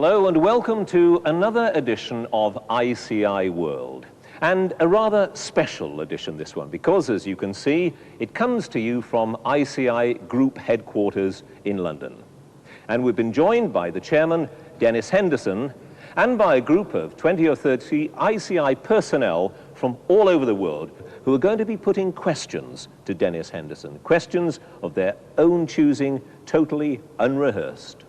Hello and welcome to another edition of ICI World. And a rather special edition, this one, because as you can see, it comes to you from ICI Group headquarters in London. And we've been joined by the chairman, Dennis Henderson, and by a group of 20 or 30 ICI personnel from all over the world who are going to be putting questions to Dennis Henderson, questions of their own choosing, totally unrehearsed.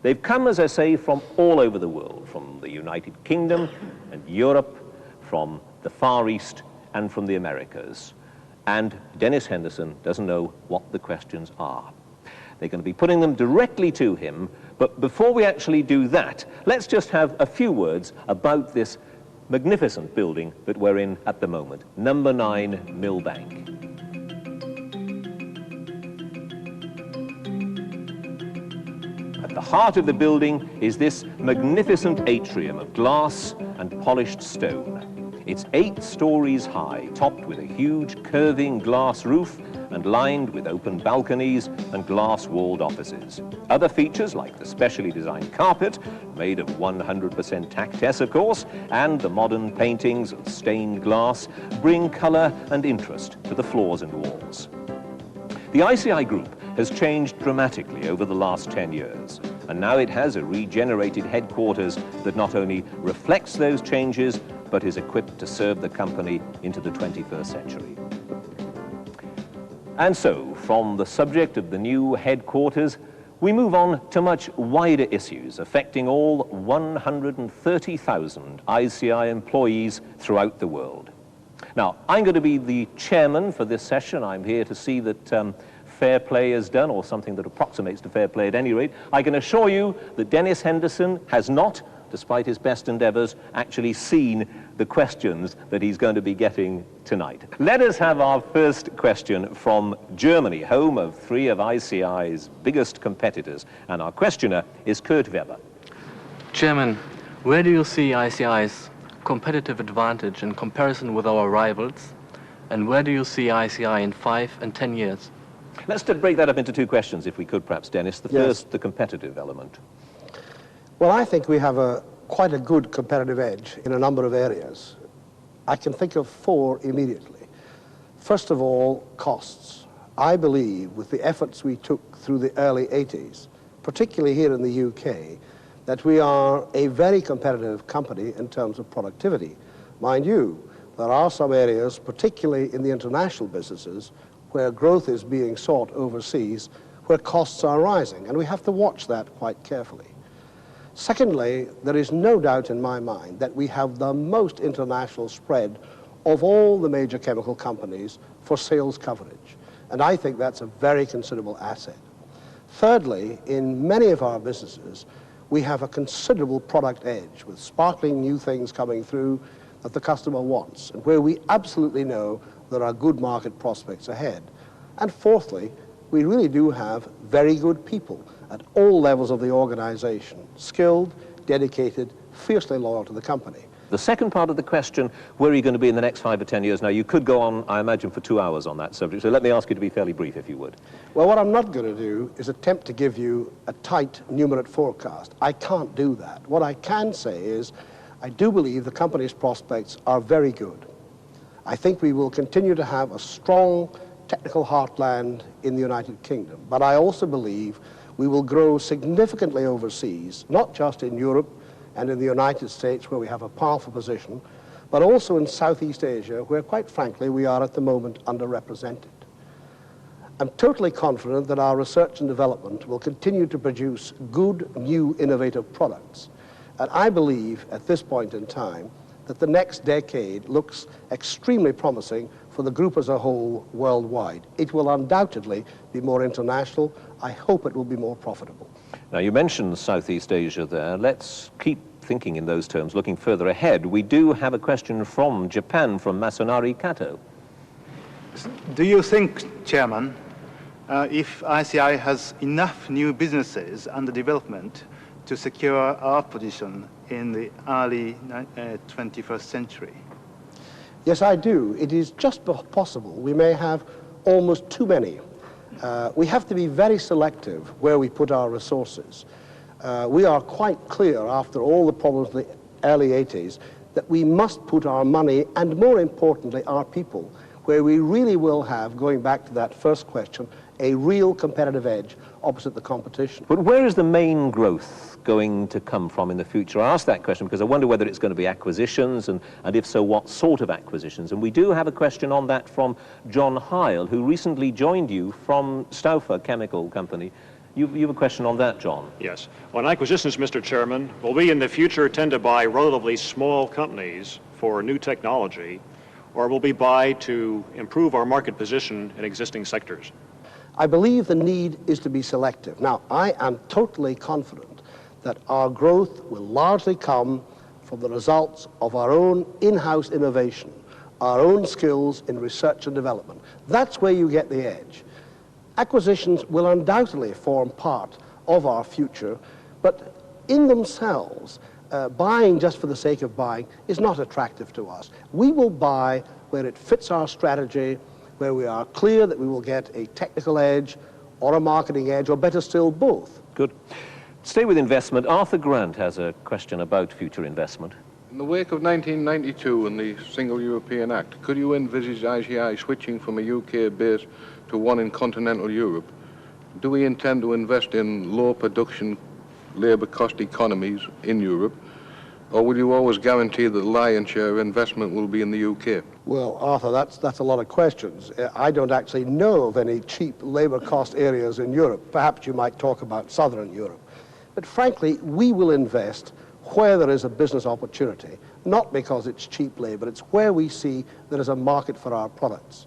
They've come, as I say, from all over the world, from the United Kingdom and Europe, from the Far East and from the Americas. And Dennis Henderson doesn't know what the questions are. They're going to be putting them directly to him, but before we actually do that, let's just have a few words about this magnificent building that we're in at the moment, number 9 Millbank. At the heart of the building is this magnificent atrium of glass and polished stone. It's 8 stories high, topped with a huge curving glass roof and lined with open balconies and glass-walled offices. Other features, like the specially designed carpet, made of 100% Tac-Tess, of course, and the modern paintings and stained glass, bring colour and interest to the floors and walls. The ICI Group has changed dramatically over the last 10 years, and now it has a regenerated headquarters that not only reflects those changes, but is equipped to serve the company into the 21st century. And so, from the subject of the new headquarters, we move on to much wider issues affecting all 130,000 ICI employees throughout the world. Now, I'm going to be the chairman for this session. I'm here to see that fair play is done, or something that approximates to fair play at any rate. I can assure you that Dennis Henderson has not, despite his best endeavours, actually seen the questions that he's going to be getting tonight. Let us have our first question from Germany, home of 3 of ICI's biggest competitors. And our questioner is Kurt Weber. Chairman, where do you see ICI's competitive advantage in comparison with our rivals? And where do you see ICI in 5 and 10 years? Let's break that up into 2 questions, if we could, perhaps, Dennis. The first, the competitive element. Well, I think we have quite a good competitive edge in a number of areas. I can think of 4 immediately. First of all, costs. I believe with the efforts we took through the early 80s, particularly here in the UK, that we are a very competitive company in terms of productivity. Mind you, there are some areas, particularly in the international businesses, where growth is being sought overseas, where costs are rising, and we have to watch that quite carefully. Secondly, there is no doubt in my mind that we have the most international spread of all the major chemical companies for sales coverage, and I think that's a very considerable asset. Thirdly, in many of our businesses, we have a considerable product edge with sparkling new things coming through that the customer wants, and where we absolutely know there are good market prospects ahead. And fourthly, we really do have very good people at all levels of the organization, skilled, dedicated, fiercely loyal to the company. The second part of the question, where are you going to be in the next 5 or 10 years? Now, you could go on, I imagine, for 2 hours on that subject, so let me ask you to be fairly brief, if you would. Well, what I'm not going to do is attempt to give you a tight numerate forecast. I can't do that. What I can say is, I do believe the company's prospects are very good. I think we will continue to have a strong technical heartland in the United Kingdom, but I also believe we will grow significantly overseas, not just in Europe and in the United States, where we have a powerful position, but also in Southeast Asia, where, quite frankly, we are at the moment underrepresented. I'm totally confident that our research and development will continue to produce good, new, innovative products. And I believe, at this point in time, that the next decade looks extremely promising for the group as a whole worldwide. It will undoubtedly be more international. I hope it will be more profitable. Now, you mentioned Southeast Asia there. Let's keep thinking in those terms, looking further ahead. We do have a question from Japan, from Masanari Kato. Do you think, Chairman, if ICI has enough new businesses under development to secure our position in the early 21st century? Yes, I do. It is just possible. We may have almost too many. We have to be very selective where we put our resources. We are quite clear after all the problems in the early 80s that we must put our money and, more importantly, our people where we really will have, going back to that first question, a real competitive edge opposite the competition. But where is the main growth going to come from in the future? I ask that question because I wonder whether it's going to be acquisitions, and if so, what sort of acquisitions? And we do have a question on that from John Heil, who recently joined you from Stauffer Chemical Company. You have a question on that, John? Yes. On acquisitions, Mr. Chairman, will we in the future tend to buy relatively small companies for new technology, or will we buy to improve our market position in existing sectors? I believe the need is to be selective. Now, I am totally confident that our growth will largely come from the results of our own in-house innovation, our own skills in research and development. That's where you get the edge. Acquisitions will undoubtedly form part of our future, but in themselves, buying just for the sake of buying is not attractive to us. We will buy where it fits our strategy, where we are clear that we will get a technical edge or a marketing edge, or better still, both. Good. Stay with investment. Arthur Grant has a question about future investment. In the wake of 1992 and the Single European Act, could you envisage ICI switching from a UK base to one in continental Europe? Do we intend to invest in low production labour cost economies in Europe, or will you always guarantee that the lion's share of investment will be in the UK? Well, Arthur, that's a lot of questions. I don't actually know of any cheap labour cost areas in Europe. Perhaps you might talk about southern Europe. But frankly, we will invest where there is a business opportunity, not because it's cheap labour, it's where we see there is a market for our products.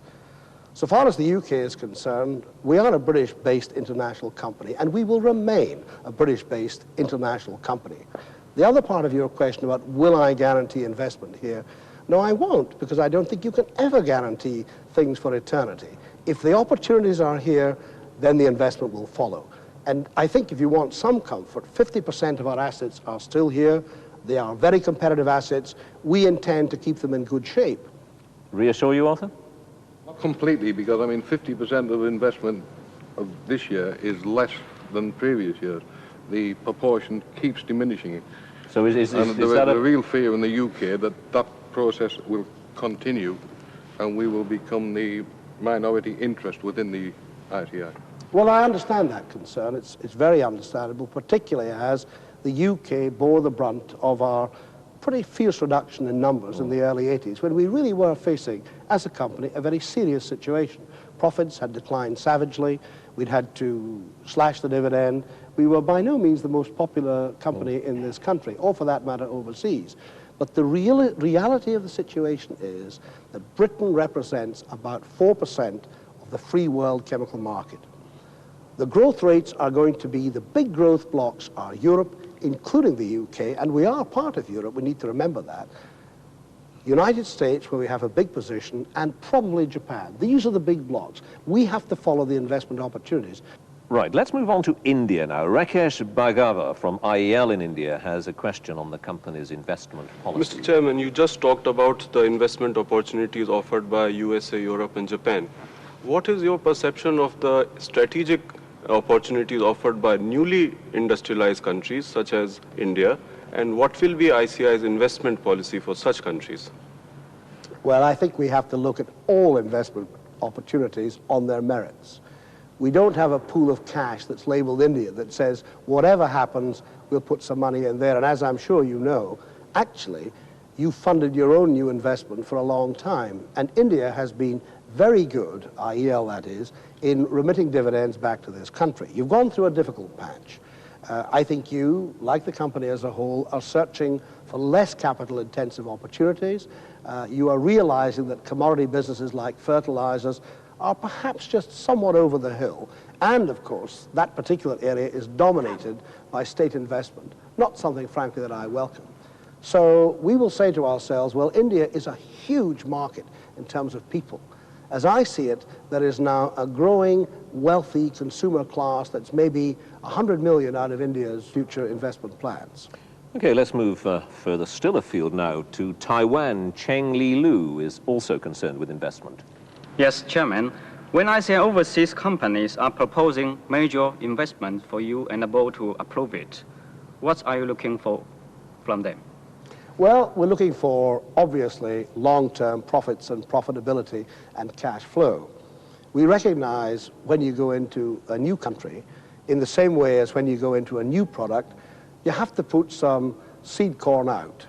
So far as the UK is concerned, we are a British-based international company, and we will remain a British-based international company. The other part of your question about will I guarantee investment here, no, I won't, because I don't think you can ever guarantee things for eternity. If the opportunities are here, then the investment will follow. And I think if you want some comfort, 50% of our assets are still here. They are very competitive assets. We intend to keep them in good shape. Reassure you, Arthur? Not completely, because I mean 50% of investment of this year is less than previous years. The proportion keeps diminishing. So is that a real fear in the UK that that process will continue and we will become the minority interest within the ICI? Well, I understand that concern. It's very understandable, particularly as the UK bore the brunt of our pretty fierce reduction in numbers in the early 80s, when we really were facing, as a company, a very serious situation. Profits had declined savagely. We'd had to slash the dividend. We were by no means the most popular company in this country, or for that matter, overseas. But the reality of the situation is that Britain represents about 4% of the free world chemical market. The growth rates are going to be, the big growth blocks are Europe, including the UK, and we are part of Europe, we need to remember that. United States, where we have a big position, and probably Japan. These are the big blocks. We have to follow the investment opportunities. Right, let's move on to India now. Rakesh Bhargava from IEL in India has a question on the company's investment policy. Mr. Chairman, you just talked about the investment opportunities offered by USA, Europe, and Japan. What is your perception of the strategic opportunities offered by newly industrialized countries such as India, and what will be ICI's investment policy for such countries? Well, I think we have to look at all investment opportunities on their merits. We don't have a pool of cash that's labeled India that says whatever happens, we'll put some money in there. And as I'm sure you know, actually, you funded your own new investment for a long time. And India has been very good, IEL that is, in remitting dividends back to this country. You've gone through a difficult patch. I think you, like the company as a whole, are searching for less capital-intensive opportunities. You are realizing that commodity businesses like fertilizers are perhaps just somewhat over the hill. And, of course, that particular area is dominated by state investment, not something, frankly, that I welcome. So we will say to ourselves, well, India is a huge market in terms of people. As I see it, there is now a growing, wealthy consumer class that's maybe 100 million out of India's future investment plans. Okay, let's move further still afield now to Taiwan. Cheng Li Lu is also concerned with investment. Yes, Chairman. When I say overseas companies are proposing major investments for you and about to approve it, What are you looking for from them? Well, we're looking for, obviously, long-term profits and profitability and cash flow. We recognize when you go into a new country, in the same way as when you go into a new product, you have to put some seed corn out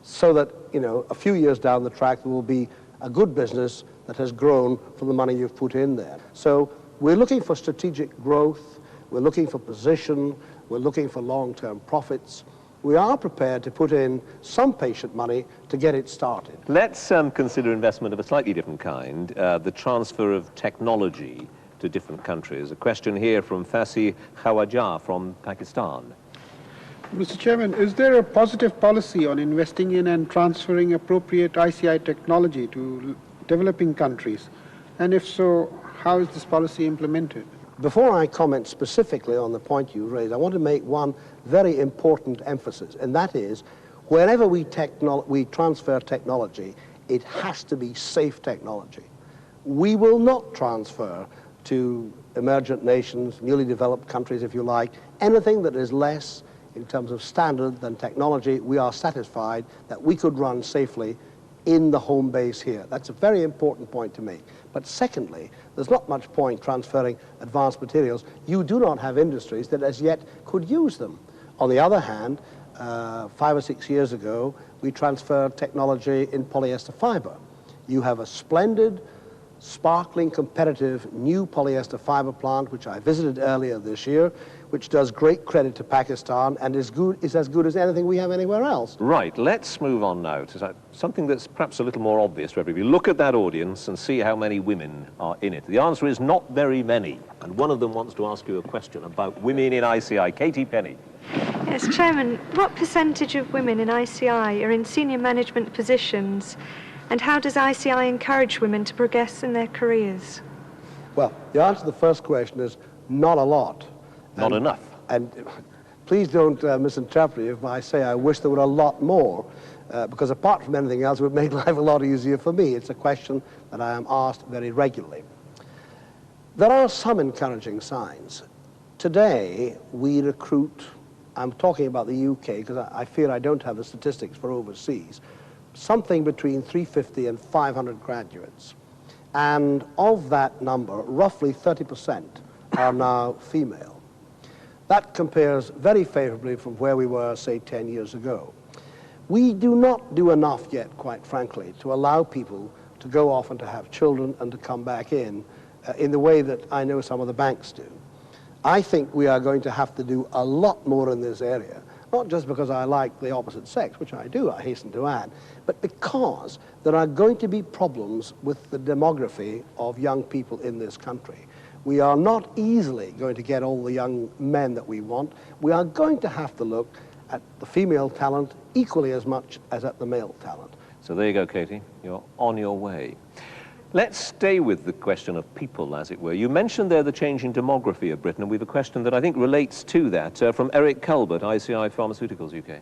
so that, a few years down the track, there will be a good business that has grown from the money you've put in there. So we're looking for strategic growth, we're looking for position, we're looking for long-term profits. We are prepared to put in some patient money to get it started. Let's consider investment of a slightly different kind, the transfer of technology to different countries. A question here from Fasi Khawaja from Pakistan. Mr. Chairman, is there a positive policy on investing in and transferring appropriate ICI technology to developing countries? And if so, how is this policy implemented? Before I comment specifically on the point you raised, I want to make one very important emphasis, and that is, wherever we transfer technology, it has to be safe technology. We will not transfer to emergent nations, newly developed countries, if you like, anything that is less in terms of standard than technology we are satisfied that we could run safely in the home base here. That's a very important point to make. But secondly, there's not much point transferring advanced materials. You do not have industries that as yet could use them. On the other hand, 5 or 6 years ago, we transferred technology in polyester fiber. You have a splendid, sparkling, competitive new polyester fiber plant, which I visited earlier this year, which does great credit to Pakistan and is as good as anything we have anywhere else. Right, let's move on now to something that's perhaps a little more obvious to everybody. Look at that audience and see how many women are in it. The answer is not very many, and one of them wants to ask you a question about women in ICI. Katie Penny. Yes, Chairman, what percentage of women in ICI are in senior management positions, and how does ICI encourage women to progress in their careers? Well, the answer to the first question is not a lot. Not enough. And please don't misinterpret if I say I wish there were a lot more, because apart from anything else, it would make life a lot easier for me. It's a question that I am asked very regularly. There are some encouraging signs. Today, we recruit, I'm talking about the UK, because I fear I don't have the statistics for overseas, something between 350 and 500 graduates. And of that number, roughly 30% are now female. That compares very favorably from where we were, say, 10 years ago. We do not do enough yet, quite frankly, to allow people to go off and to have children and to come back in the way that I know some of the banks do. I think we are going to have to do a lot more in this area, not just because I like the opposite sex, which I do, I hasten to add, but because there are going to be problems with the demography of young people in this country. We are not easily going to get all the young men that we want. We are going to have to look at the female talent equally as much as at the male talent. So there you go, Katie. You're on your way. Let's stay with the question of people, as it were. You mentioned there the changing demography of Britain, and we have a question that I think relates to that from Eric Culbert, ICI Pharmaceuticals UK.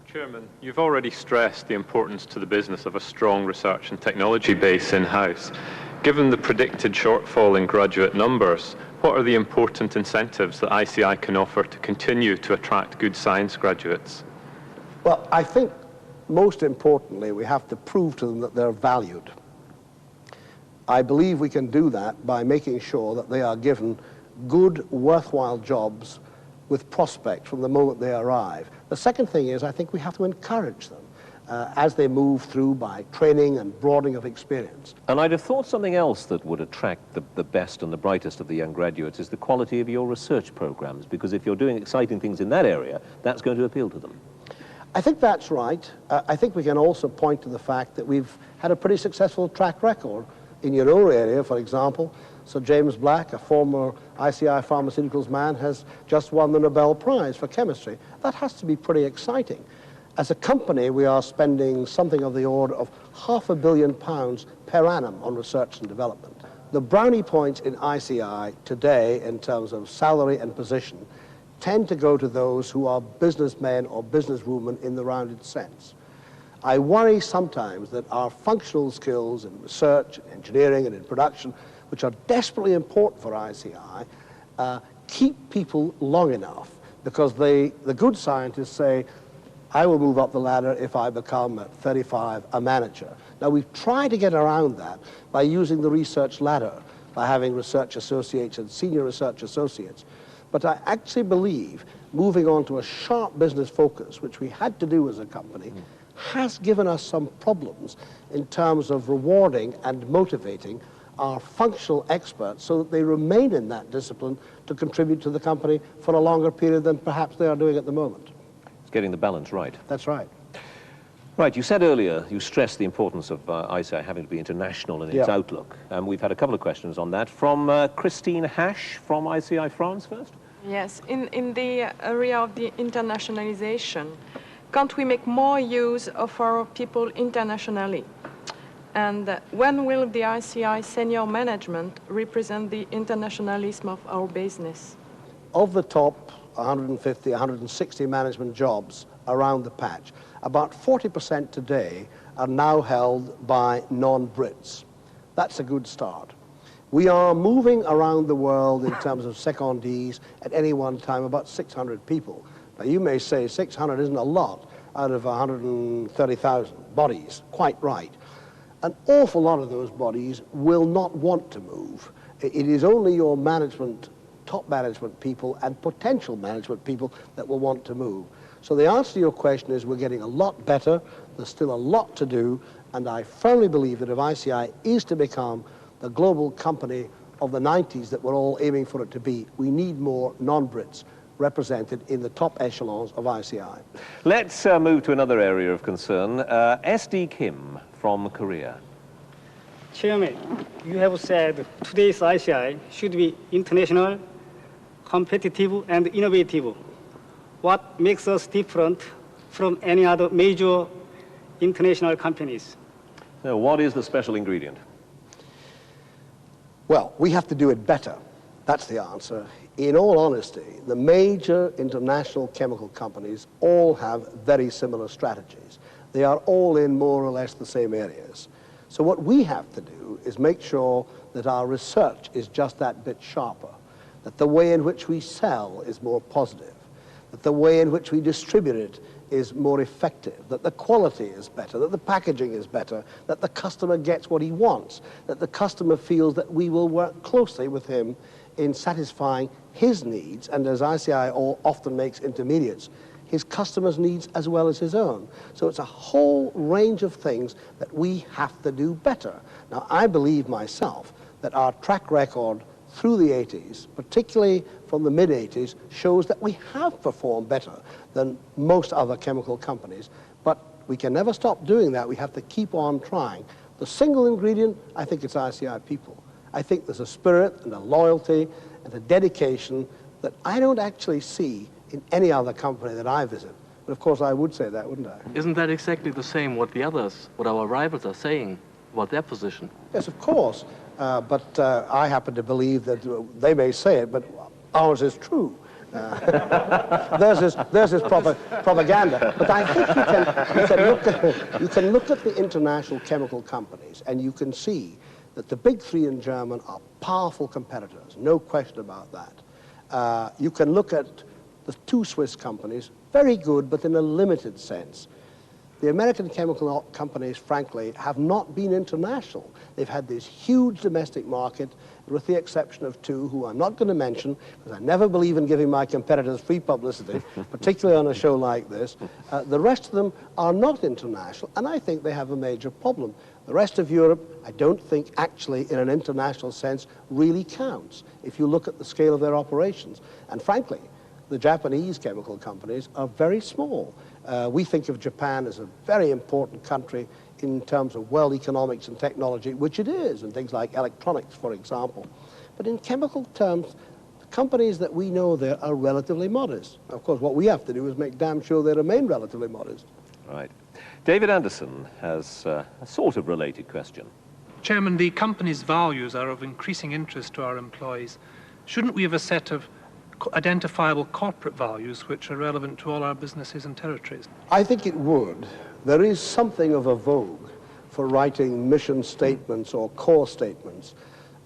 Chairman, you've already stressed the importance to the business of a strong research and technology base in-house. Given the predicted shortfall in graduate numbers, what are the important incentives that ICI can offer to continue to attract good science graduates? Well, I think most importantly, we have to prove to them that they're valued. I believe we can do that by making sure that they are given good, worthwhile jobs with prospect from the moment they arrive. The second thing is I think we have to encourage them as they move through by training and broadening of experience. And I'd have thought something else that would attract the best and the brightest of the young graduates is the quality of your research programs, because if you're doing exciting things in that area, that's going to appeal to them. I think that's right. I think we can also point to the fact that we've had a pretty successful track record in your own area, for example. Sir James Black, a former ICI Pharmaceuticals man, has just won the Nobel Prize for chemistry. That has to be pretty exciting. As a company, we are spending something of the order of £500 million per annum on research and development. The brownie points in ICI today, in terms of salary and position, tend to go to those who are businessmen or businesswomen in the rounded sense. I worry sometimes that our functional skills in research, engineering, and in production, which are desperately important for ICI, keep people long enough because the good scientists say, I will move up the ladder if I become at 35 a manager. Now we've tried to get around that by using the research ladder, by having research associates and senior research associates. But I actually believe moving on to a sharp business focus, which we had to do as a company, has given us some problems in terms of rewarding and motivating our functional experts so that they remain in that discipline to contribute to the company for a longer period than perhaps they are doing at the moment. Getting the balance right. That's right. Right, you said earlier, you stressed the importance of ICI having to be international in its outlook. We've had a couple of questions on that. From Christine Hash from ICI France first. Yes, in the area of the internationalization, can't we make more use of our people internationally? And when will the ICI senior management represent the internationalism of our business? Of the top 150, 160 management jobs around the patch, about 40% today are now held by non-Brits. That's a good start. We are moving around the world in terms of secondees at any one time about 600 people. Now you may say 600 isn't a lot out of 130,000 bodies. Quite right. An awful lot of those bodies will not want to move. It is only your management, top management people and potential management people that will want to move. So the answer to your question is we're getting a lot better. There's still a lot to do, and I firmly believe that if ICI is to become the global company of the 90s that we're all aiming for it to be, we need more non-Brits represented in the top echelons of ICI. Let's move to another area of concern. SD Kim from Korea. Chairman, you have said today's ICI should be international, competitive, and innovative. What makes us different from any other major international companies? Now, what is the special ingredient? Well, we have to do it better. That's the answer. In all honesty, the major international chemical companies all have very similar strategies. They are all in more or less the same areas. So what we have to do is make sure that our research is just that bit sharper, that the way in which we sell is more positive, that the way in which we distribute it is more effective, that the quality is better, that the packaging is better, that the customer gets what he wants, that the customer feels that we will work closely with him in satisfying his needs, and as ICI often makes intermediates, his customers' needs as well as his own. So it's a whole range of things that we have to do better. Now, I believe myself that our track record through the 80s, particularly from the mid-80s, shows that we have performed better than most other chemical companies, but we can never stop doing that. We have to keep on trying. The single ingredient, I think it's ICI people. I think there's a spirit and a loyalty and a dedication that I don't actually see in any other company that I visit. But of course I would say that, wouldn't I? Isn't that exactly the same what the others, what our rivals are saying about their position? Yes, of course. But I happen to believe that they may say it, but ours is true. There's his propaganda. But I think you can look at the international chemical companies and you can see that the big three in German are powerful competitors, no question about that. You can look at the two Swiss companies, very good, but in a limited sense. The American chemical companies, frankly, have not been international. They've had this huge domestic market, with the exception of two, who I'm not going to mention, because I never believe in giving my competitors free publicity, particularly on a show like this. The rest of them are not international, and I think they have a major problem. The rest of Europe, I don't think actually in an international sense really counts if you look at the scale of their operations. And frankly, the Japanese chemical companies are very small. We think of Japan as a very important country in terms of world economics and technology, which it is, and things like electronics, for example. But in chemical terms, the companies that we know there are relatively modest. Of course, what we have to do is make damn sure they remain relatively modest. Right. David Anderson has a sort of related question. Chairman, the company's values are of increasing interest to our employees. Shouldn't we have a set of identifiable corporate values which are relevant to all our businesses and territories? I think it would. There is something of a vogue for writing mission statements or core statements.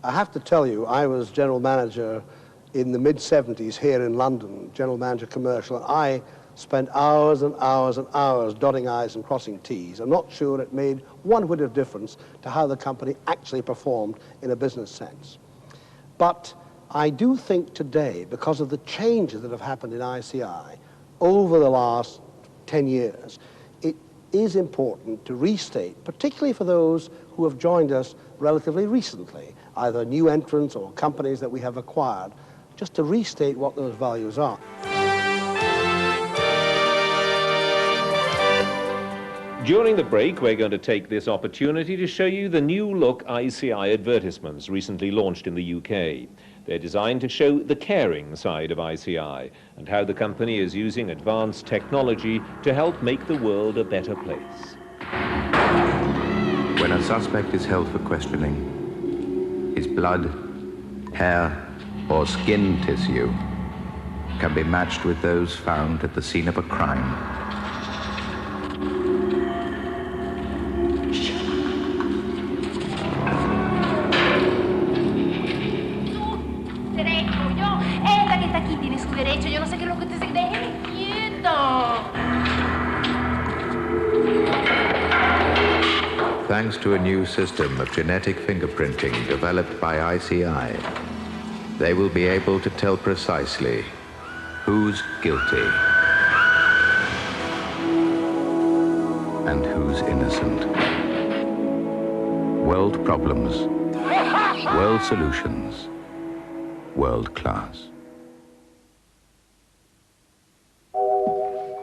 I have to tell you, I was general manager in the mid-70s here in London, General Manager Commercial, and I spent hours and hours and hours dotting I's and crossing T's. I'm not sure it made one whit of difference to how the company actually performed in a business sense. But I do think today, because of the changes that have happened in ICI over the last 10 years, it is important to restate, particularly for those who have joined us relatively recently, either new entrants or companies that we have acquired, just to restate what those values are. During the break, we're going to take this opportunity to show you the new look ICI advertisements recently launched in the UK. They're designed to show the caring side of ICI and how the company is using advanced technology to help make the world a better place. When a suspect is held for questioning, his blood, hair, or skin tissue can be matched with those found at the scene of a crime. Thanks to a new system of genetic fingerprinting developed by ICI, they will be able to tell precisely who's guilty and who's innocent. World problems, world solutions, world class.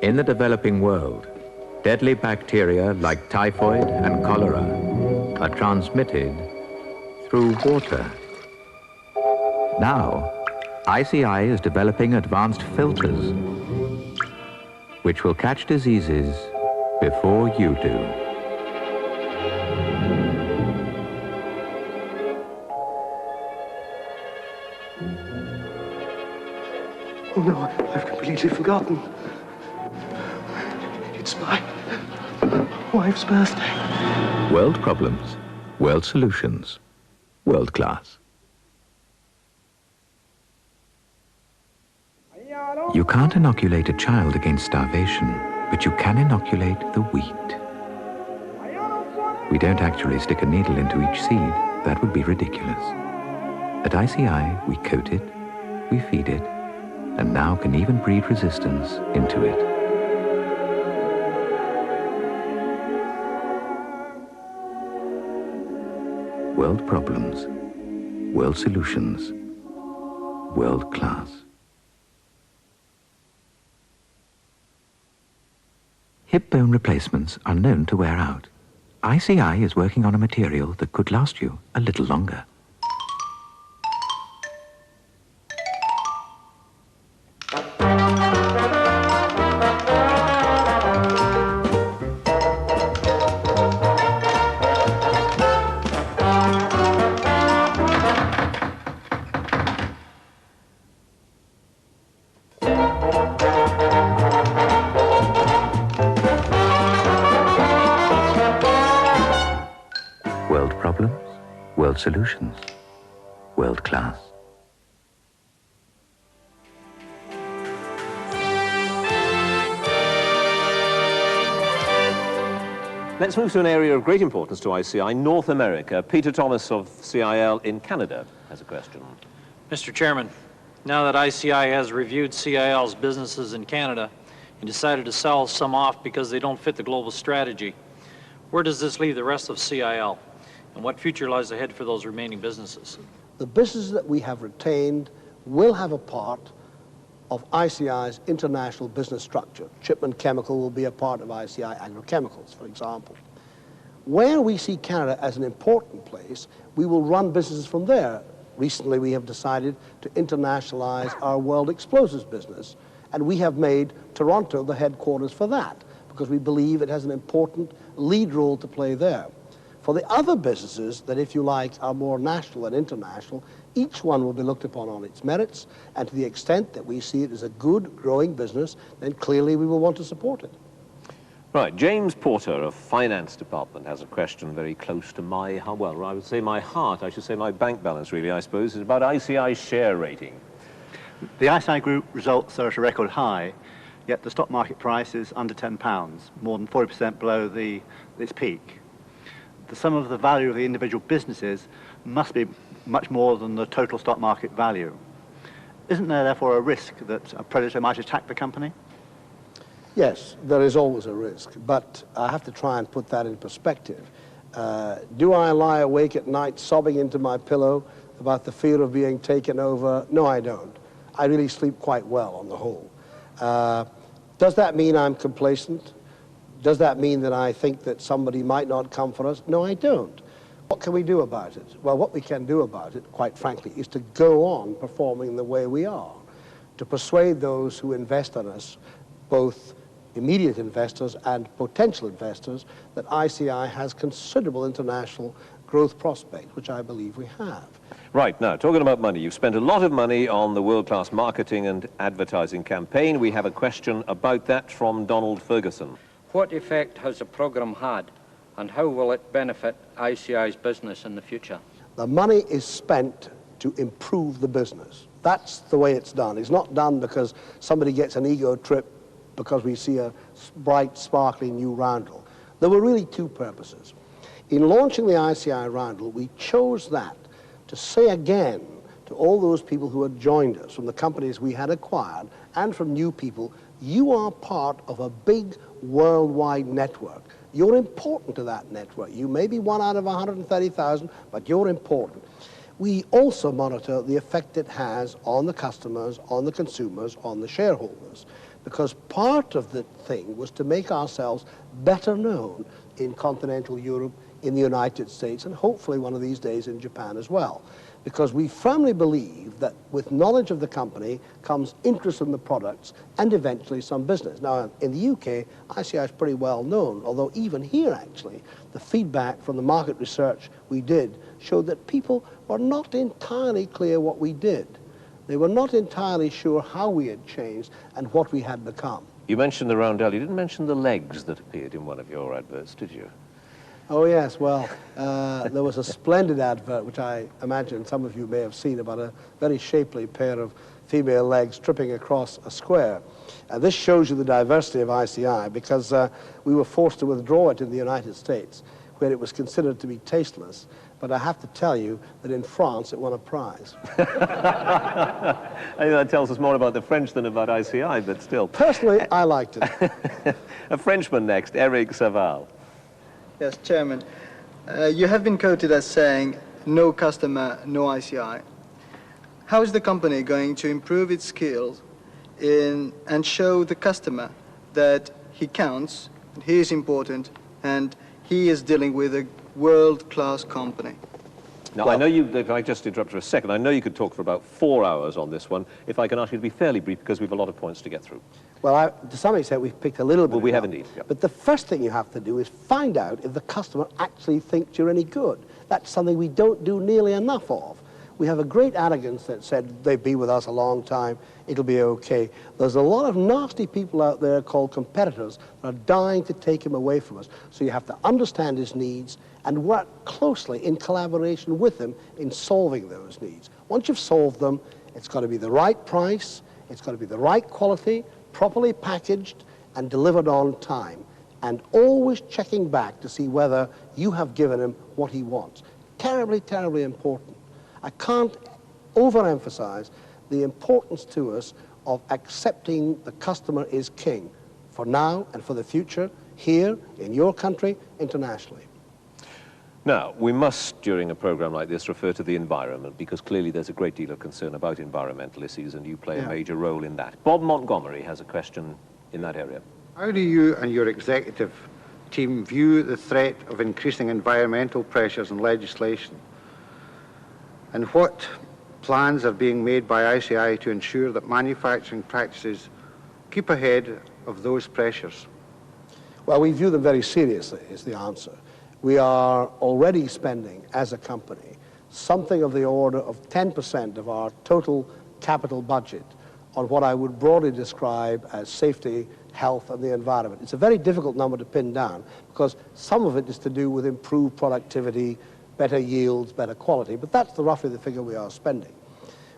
In the developing world, deadly bacteria like typhoid and cholera are transmitted through water. Now, ICI is developing advanced filters which will catch diseases before you do. Oh no, I've completely forgotten. It's my wife's birthday. World problems, world solutions, world class. You can't inoculate a child against starvation, but you can inoculate the wheat. We don't actually stick a needle into each seed. That would be ridiculous. At ICI, we coat it, we feed it, and now can even breed resistance into it. World problems, world solutions, world class. Hip bone replacements are known to wear out. ICI is working on a material that could last you a little longer. World problems, world solutions, world class. Let's move to an area of great importance to ICI, North America. Peter Thomas of CIL in Canada has a question. Mr. Chairman, now that ICI has reviewed CIL's businesses in Canada and decided to sell some off because they don't fit the global strategy, where does this leave the rest of CIL? And what future lies ahead for those remaining businesses? The businesses that we have retained will have a part of ICI's international business structure. Chipman Chemical will be a part of ICI Agrochemicals, for example. Where we see Canada as an important place, we will run businesses from there. Recently, we have decided to internationalize our world explosives business, and we have made Toronto the headquarters for that, because we believe it has an important lead role to play there. For the other businesses that, if you like, are more national and international, each one will be looked upon on its merits, and to the extent that we see it as a good, growing business, then clearly we will want to support it. Right, James Porter of Finance Department has a question very close to my, well, I would say my heart, I should say my bank balance really, I suppose, is about ICI's share rating. The ICI Group results are at a record high, yet the stock market price is under £10, more than 40% below its peak. The sum of the value of the individual businesses must be much more than the total stock market value. Isn't there therefore a risk that a predator might attack the company? Yes, there is always a risk, but I have to try and put that in perspective. Do I lie awake at night sobbing into my pillow about the fear of being taken over? No, I don't. I really sleep quite well on the whole. Does that mean I'm complacent? Does that mean that I think that somebody might not come for us? No, I don't. What can we do about it? Well, what we can do about it, quite frankly, is to go on performing the way we are, to persuade those who invest in us, both immediate investors and potential investors, that ICI has considerable international growth prospects, which I believe we have. Right, now, talking about money, you've spent a lot of money on the world-class marketing and advertising campaign. We have a question about that from Donald Ferguson. What effect has the programme had, and how will it benefit ICI's business in the future? The money is spent to improve the business. That's the way it's done. It's not done because somebody gets an ego trip because we see a bright, sparkling new roundel. There were really two purposes. In launching the ICI roundel, we chose that to say again to all those people who had joined us from the companies we had acquired and from new people, you are part of a big worldwide network. You're important to that network. You may be one out of 130,000, but you're important. We also monitor the effect it has on the customers, on the consumers, on the shareholders, because part of the thing was to make ourselves better known in continental Europe, in the United States, and hopefully one of these days in Japan as well. Because we firmly believe that with knowledge of the company comes interest in the products and eventually some business. Now, in the UK, ICI is pretty well known, although even here, actually, the feedback from the market research we did showed that people were not entirely clear what we did. They were not entirely sure how we had changed and what we had become. You mentioned the roundel. You didn't mention the legs that appeared in one of your adverts, did you? Oh, yes. Well, there was a splendid advert, which I imagine some of you may have seen, about a very shapely pair of female legs tripping across a square. This shows you the diversity of ICI, because we were forced to withdraw it in the United States, where it was considered to be tasteless. But I have to tell you that in France, it won a prize. I think that tells us more about the French than about ICI, but still. Personally, I liked it. A Frenchman next, Eric Saval. Yes, Chairman. You have been quoted as saying, no customer, no ICI. How is the company going to improve its skills and show the customer that he counts, he is important, and he is dealing with a world-class company? Now, I know you, if I just interrupt for a second, I know you could talk for about 4 hours on this one. If I can ask you to be fairly brief, because we have a lot of points to get through. Well, to some extent, we've picked a little bit. Well, we have indeed. Yep. But the first thing you have to do is find out if the customer actually thinks you're any good. That's something we don't do nearly enough of. We have a great arrogance that said they've been with us a long time, it'll be okay. There's a lot of nasty people out there called competitors that are dying to take him away from us. So you have to understand his needs and work closely in collaboration with him in solving those needs. Once you've solved them, it's got to be the right price, it's got to be the right quality, properly packaged and delivered on time, and always checking back to see whether you have given him what he wants. Terribly, terribly important. I can't overemphasize the importance to us of accepting the customer is king for now and for the future, here, in your country, internationally. Now, we must, during a program like this, refer to the environment, because clearly there's a great deal of concern about environmental issues, and you play a major role in that. Bob Montgomery has a question in that area. How do you and your executive team view the threat of increasing environmental pressures and legislation? And what plans are being made by ICI to ensure that manufacturing practices keep ahead of those pressures? Well, we view them very seriously, is the answer. We are already spending, as a company, something of the order of 10% of our total capital budget on what I would broadly describe as safety, health, and the environment. It's a very difficult number to pin down, because some of it is to do with improved productivity, better yields, better quality, but that's roughly the figure we are spending.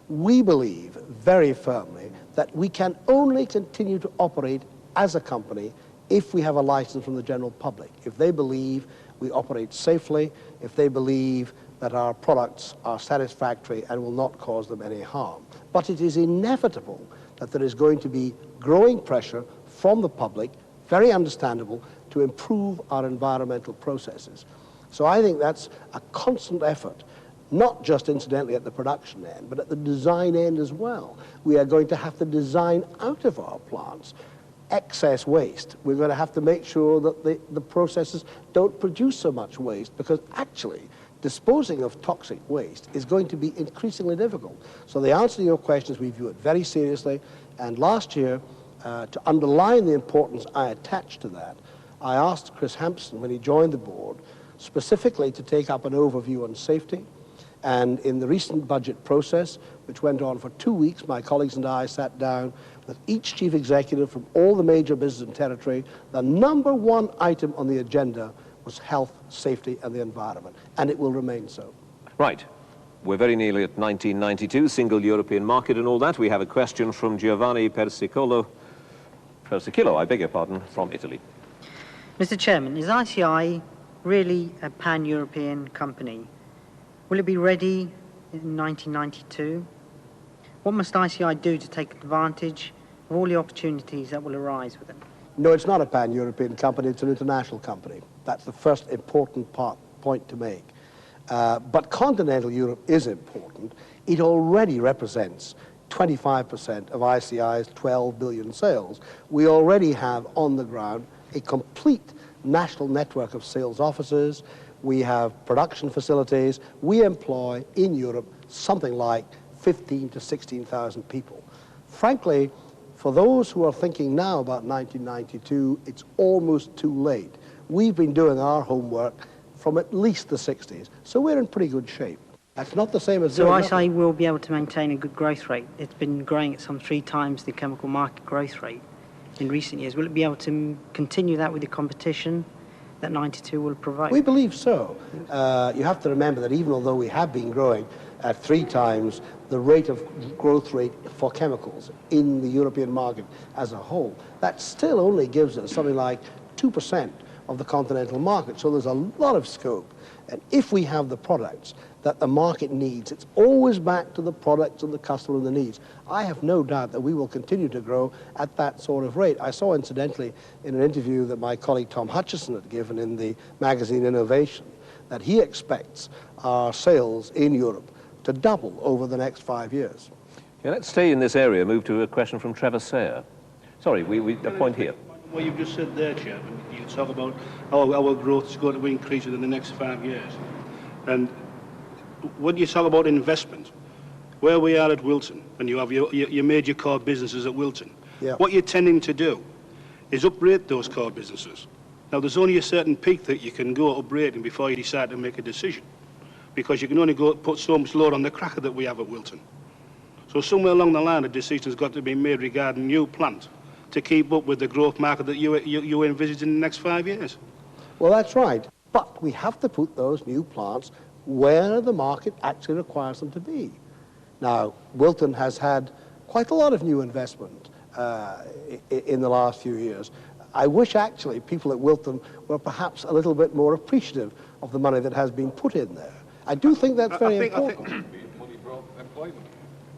We believe very firmly that we can only continue to operate as a company if we have a license from the general public, if they believe we operate safely, if they believe that our products are satisfactory and will not cause them any harm. But it is inevitable that there is going to be growing pressure from the public, very understandable, to improve our environmental processes. So I think that's a constant effort, not just incidentally at the production end, but at the design end as well. We are going to have to design out of our plants excess waste. We're going to have to make sure that the processes don't produce so much waste, because actually disposing of toxic waste is going to be increasingly difficult. So the answer to your question is we view it very seriously, and last year, to underline the importance I attach to that, I asked Chris Hampson, when he joined the board, specifically to take up an overview on safety. And in the recent budget process, which went on for 2 weeks, my colleagues and I sat down with each chief executive from all the major business and territory. The number one item on the agenda was health, safety, and the environment, and it will remain so. Right. We're very nearly at 1992, single European market and all that. We have a question from Giovanni Persicillo, I beg your pardon, from Italy. Mr. Chairman, is ICI really a pan-European company? Will it be ready in 1992? What must ICI do to take advantage of all the opportunities that will arise with it? No, it's not a pan-European company, it's an international company. That's the first important point to make. But continental Europe is important. It already represents 25% of ICI's 12 billion sales. We already have on the ground a complete national network of sales offices. We have production facilities. We employ in Europe something like 15 to 16,000 people. Frankly, for those who are thinking now about 1992, it's almost too late. We've been doing our homework from at least the 60s, so we're in pretty good shape. That's not the same as So ICI will be able to maintain a good growth rate. It's been growing at some 3 times the chemical market growth rate in recent years. Will it be able to continue that with the competition that 92 will provide? We believe so. You have to remember that even although we have been growing at 3 times the rate of growth rate for chemicals in the European market as a whole, that still only gives us something like 2% of the continental market. So there's a lot of scope. And if we have the products that the market needs, it's always back to the products and the customer and the needs. I have no doubt that we will continue to grow at that sort of rate. I saw, incidentally, in an interview that my colleague Tom Hutchison had given in the magazine Innovation, that he expects our sales in Europe to double over the next 5 years. Yeah, let's stay in this area, move to a question from Trevor Sayer. Sorry, a point here. What you've just said there, Chairman, you talk about our growth is going to increase within the next 5 years. And when you talk about investment, where we are at Wilton, and you have your major core businesses at Wilton, what you're tending to do is upgrade those core businesses. Now, there's only a certain peak that you can go upgrading before you decide to make a decision, because you can only go put so much load on the cracker that we have at Wilton. So somewhere along the line, a decision has got to be made regarding new plant to keep up with the growth market that you envisage in the next 5 years. Well, that's right. But we have to put those new plants where the market actually requires them to be. Now, Wilton has had quite a lot of new investment in the last few years. I wish actually people at Wilton were perhaps a little bit more appreciative of the money that has been put in there. I do think that's very important. Money brought employment.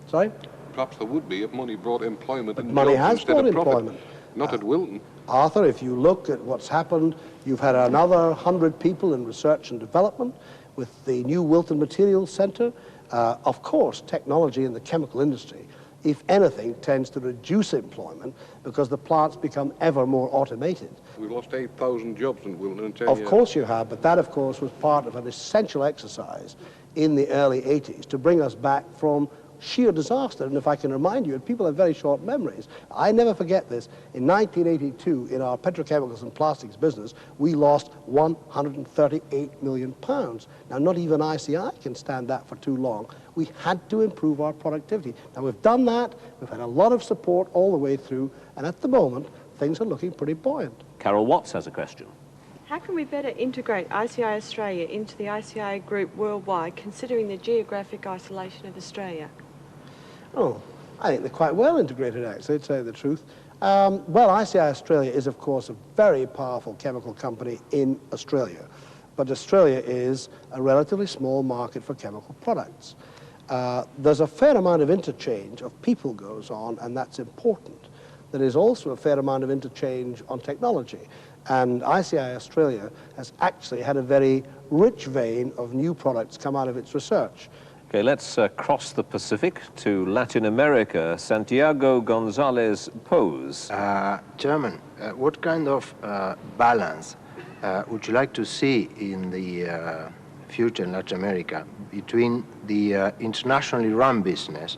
Sorry? Perhaps there would be if money brought employment and money jobs has instead brought of profit. employment. Not at Wilton. Arthur, if you look at what's happened, you've had another 100 people in research and development with the new Wilton Materials Centre. Of course, technology in the chemical industry, if anything, tends to reduce employment because the plants become ever more automated. We lost 8,000 jobs in Wilton in 10 Of years. course you have, but that, of course, was part of an essential exercise in the early 80s to bring us back from sheer disaster. And if I can remind you, and people have very short memories, I never forget this. In 1982, in our petrochemicals and plastics business, we lost £138 million. Now, not even ICI can stand that for too long. We had to improve our productivity. Now, we've done that. We've had a lot of support all the way through, and at the moment, things are looking pretty buoyant. Carol Watts has a question. How can we better integrate ICI Australia into the ICI group worldwide, considering the geographic isolation of Australia? Oh, I think they're quite well integrated, actually, to tell you the truth. Well, ICI Australia is, of course, a very powerful chemical company in Australia. But Australia is a relatively small market for chemical products. There's a fair amount of interchange of people goes on, and that's important. There is also a fair amount of interchange on technology. And ICI Australia has actually had a very rich vein of new products come out of its research. Okay, let's cross the Pacific to Latin America. Santiago Gonzalez Pose. Chairman, what kind of balance would you like to see in the future in Latin America between the internationally run business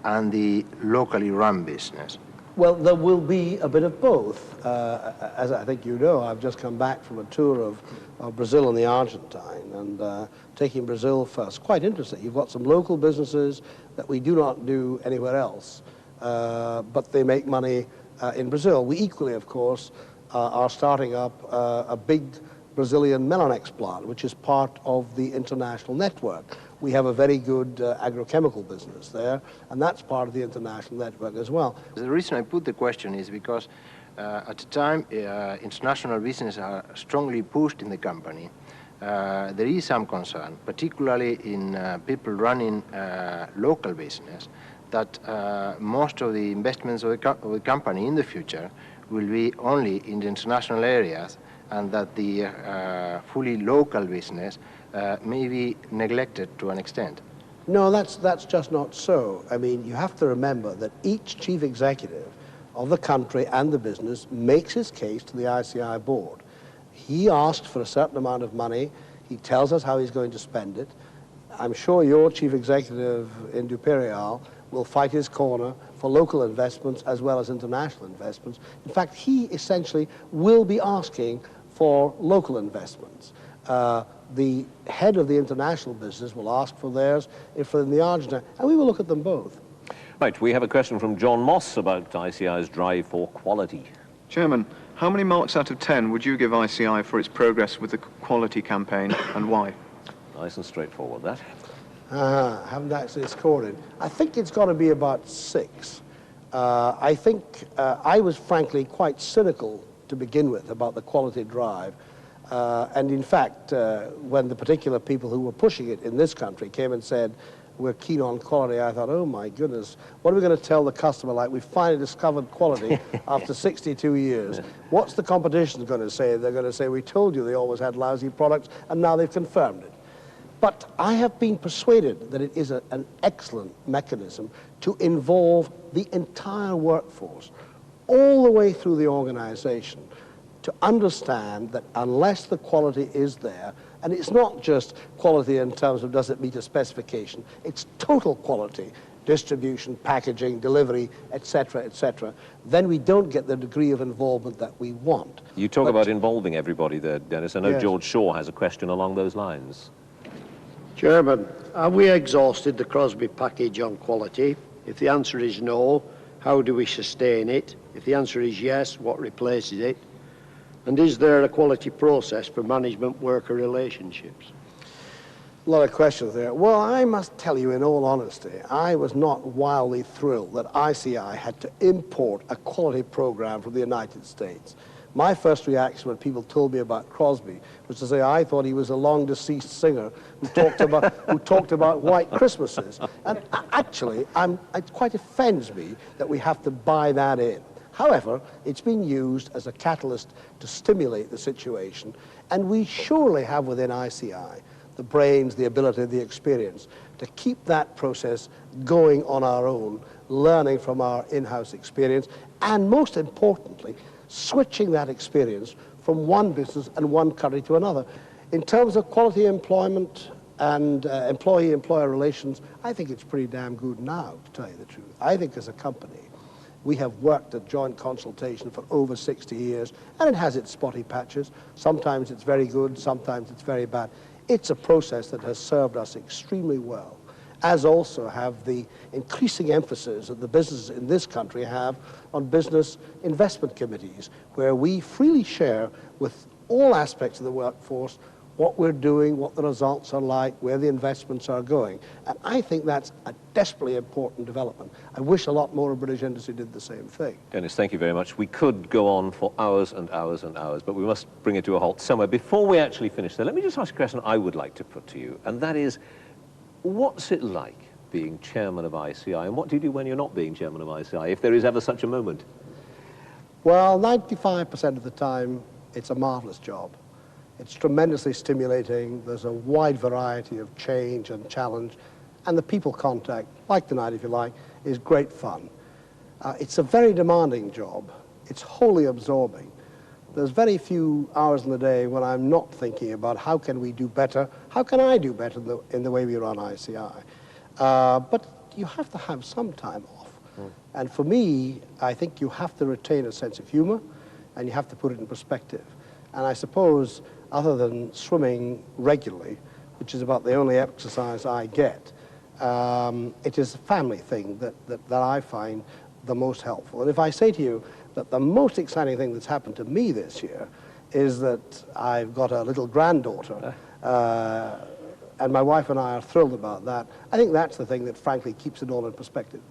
and the locally run business? Well, there will be a bit of both. As I think you know, I've just come back from a tour of Brazil and the Argentine, and taking Brazil first, quite interesting. You've got some local businesses that we do not do anywhere else, but they make money in Brazil. We equally, of course, are starting up a big Brazilian Melanex plant, which is part of the international network. We have a very good agrochemical business there, and that's part of the international network as well. The reason I put the question is because at the time international business are strongly pushed in the company. There is some concern, particularly in people running local business, that most of the investments of the company in the future will be only in the international areas, and that the fully local business may be neglected to an extent. No, that's just not so. I mean, you have to remember that each chief executive of the country and the business makes his case to the ICI board. He asks for a certain amount of money. He tells us how he's going to spend it. I'm sure your chief executive in Duperial will fight his corner for local investments as well as international investments. In fact, he essentially will be asking for local investments. The head of the international business will ask for theirs if they're in the Argentine, and we will look at them both. Right, we have a question from John Moss about ICI's drive for quality. Chairman, how many marks out of 10 would you give ICI for its progress with the quality campaign, and why? Nice and straightforward, that. Haven't actually scored it. I think it's got to be about 6. I think I was frankly quite cynical to begin with about the quality drive. And in fact, when the particular people who were pushing it in this country came and said, we're keen on quality, I thought, oh my goodness, what are we going to tell the customer? Like, we finally discovered quality after 62 years. What's the competition going to say? They're going to say, we told you they always had lousy products, and now they've confirmed it. But I have been persuaded that it is an excellent mechanism to involve the entire workforce, all the way through the organization, to understand that unless the quality is there, and it's not just quality in terms of does it meet a specification, it's total quality, distribution, packaging, delivery, etc., then we don't get the degree of involvement that we want. You talk about involving everybody there, Dennis. I know Yes. George Shaw has a question along those lines. Chairman, have we exhausted the Crosby package on quality? If the answer is no, how do we sustain it? If the answer is yes, what replaces it? And is there a quality process for management-worker relationships? A lot of questions there. Well, I must tell you in all honesty, I was not wildly thrilled that ICI had to import a quality program from the United States. My first reaction when people told me about Crosby was to say I thought he was a long-deceased singer who talked about white Christmases. And actually, it quite offends me that we have to buy that in. However, it's been used as a catalyst to stimulate the situation, and we surely have within ICI the brains, the ability, the experience to keep that process going on our own, learning from our in-house experience, and most importantly, switching that experience from one business and one country to another. In terms of quality employment and employee-employer relations, I think it's pretty damn good now, to tell you the truth. I think as a company, we have worked at joint consultation for over 60 years, and it has its spotty patches. Sometimes it's very good, sometimes it's very bad. It's a process that has served us extremely well, as also have the increasing emphasis that the businesses in this country have on business investment committees, where we freely share with all aspects of the workforce what we're doing, what the results are like, where the investments are going. And I think that's a desperately important development. I wish a lot more of British industry did the same thing. Dennis, thank you very much. We could go on for hours and hours and hours, but we must bring it to a halt somewhere. Before we actually finish there, let me just ask a question I would like to put to you, and that is, what's it like being chairman of ICI, and what do you do when you're not being chairman of ICI, if there is ever such a moment? Well, 95% of the time, it's a marvelous job. It's tremendously stimulating. There's a wide variety of change and challenge, and the people contact, like tonight if you like, is great fun. It's a very demanding job. It's wholly absorbing. There's very few hours in the day when I'm not thinking about how can we do better, how can I do better in the way we run ICI. But you have to have some time off. And for me, I think you have to retain a sense of humor, and you have to put it in perspective. And I suppose, other than swimming regularly, which is about the only exercise I get, it is a family thing that I find the most helpful. And if I say to you that the most exciting thing that's happened to me this year is that I've got a little granddaughter, and my wife and I are thrilled about that, I think that's the thing that frankly keeps it all in perspective.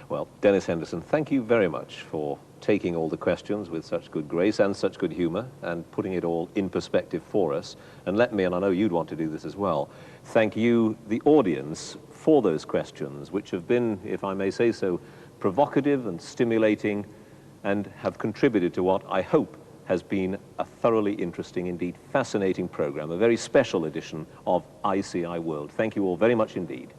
Well, Dennis Henderson, thank you very much for taking all the questions with such good grace and such good humor and putting it all in perspective for us. And let me, and I know you'd want to do this as well, thank you, the audience, for those questions, which have been, if I may say so, provocative and stimulating and have contributed to what I hope has been a thoroughly interesting, indeed fascinating program, a very special edition of ICI World. Thank you all very much indeed.